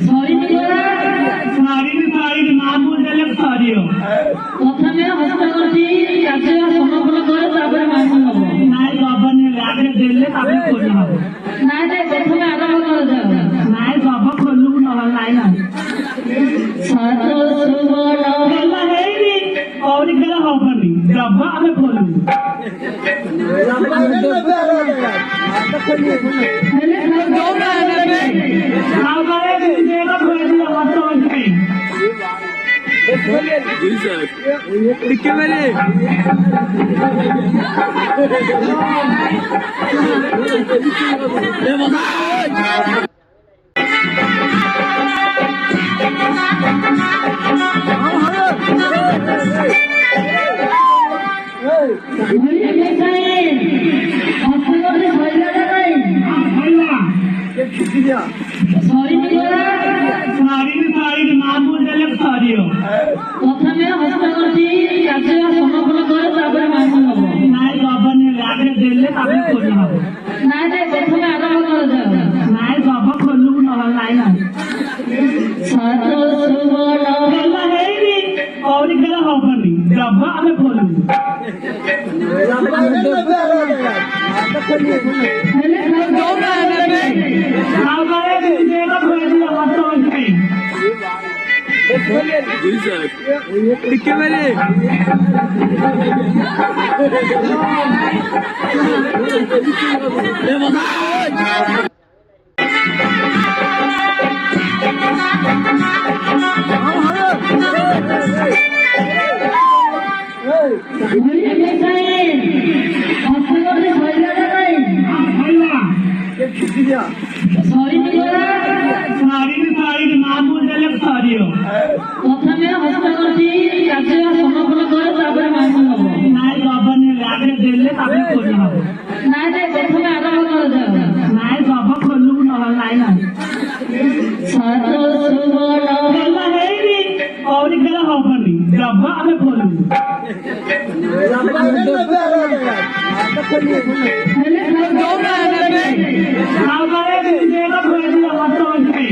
sorry नहीं बोला sorry भी सॉरी मामूल देले सॉरी हो प्रथमे हस्तगति କାର୍ଯ୍ୟ ସମାପନ କର ତାପରେ ମାମୁଁ ହବ ନାଇଁ ଗବନି ଆଗେ ଦେଲେ ତାପରେ ଖୋଲି ହବ ନାଇଁ ନାଇଁ ପ୍ରଥମେ ଆରମ୍ଭ କରାଯାଉ ନାଇଁ ଗବ ଖୋଲୁକୁ ନହେଲେ ନାଇଁ ନା ସାତ ସୁବର୍ଣ୍ଣ ହେଲା ହେଇନି କଉରି ଖେଳ ହବନି ଗବ ଆମେ ଖୋଲୁ ହେଲେ ଆଉ ଗଲେ ଦେବ ଖୋଲି ହବ ଖାଇ सॉरी नहीं बोला सॉरी भी सॉरी मामूल देले सॉरी हो प्रथमे हस्तगति କାର୍ଯ୍ୟ ସମାପନ କର ତାପରେ ମାମୁଁ ହବ ନାଇଁ ଗବନି ଆଗେ ଦେଲେ ତାପରେ ଖୋଲି ହବ ନାଇଁ ନାଇଁ ପ୍ରଥମେ ଆରମ୍ଭ କରାଯାଉ ନାଇଁ ଗବ ଖୋଲୁକୁ ନହେଲେ ନାଇଁ ନା ସାତ ସୁବର୍ଣ୍ଣ ହେଲା ହେଇନି କଉରି ଖେଳ ହବନି ଗବ ଆମେ ଖୋଲୁ ହେଲେ ଆଉ ଗଲେ ଦେବ ଖୋଲି ହବ ଖାଇ सॉरी नहीं बोला सॉरी भी सॉरी मामूल देले सॉरी हो प्रथमे हस्तगति କାର୍ଯ୍ୟ ସମାପନ କର ତାପରେ ମାମୁଁ ହବ ନାଇଁ ଗବନି ଆଗେ ଦେଲେ ତାପରେ ଖୋଲି ହବ ନାଇଁ ନାଇଁ ପ୍ରଥମେ ଆରମ୍ଭ କରାଯାଉ ନାଇଁ ଗବ ଖୋଲୁକୁ ନହେଲେ ନାଇଁ ନା ସାତ ସୁବର୍ଣ୍ଣ ହେଲା ହେଇନି କଉରି ଖେଳ ହବନି ଗବ ଆମେ ଖୋଲୁ ହେଲେ ଆଉ ଗଲେ ଦେବ ଖୋଲି ହବ ଖାଇ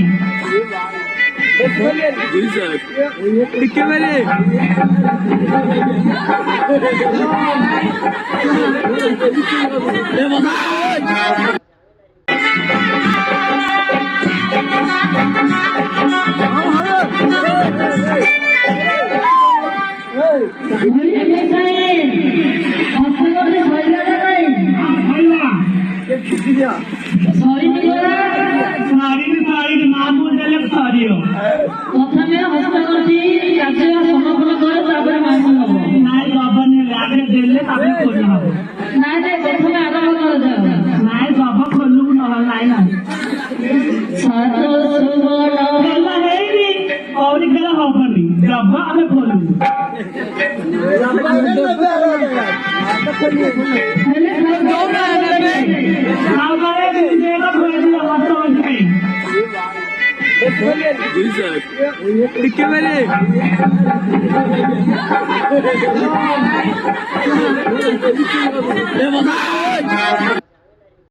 सॉरी नहीं बोला सॉरी भी सॉरी मामूल देले सॉरी हो प्रथमे हस्तगति କାର୍ଯ୍ୟ ସମାପନ କର ତାପରେ ମାମୁଁ ହବ ନାଇଁ ଗବନି ଆଗେ ଦେଲେ ତାପରେ ଖୋଲି ହବ ନାଇଁ ନାଇଁ ପ୍ରଥମେ ଆରମ୍ଭ କରାଯାଉ ନାଇଁ ଗବ ଖୋଲୁକୁ ନହେଲେ ନାଇଁ ନା ସାତ ସୁବର୍ଣ୍ଣ ହେଲା ହେଇନି କଉରି ଖେଳ ହବନି ଗବ ଆମେ ଖୋଲୁ ହେଲେ ଆଉ ଗଲେ ଦେବ ଖୋଲି ହବ ଖାଇ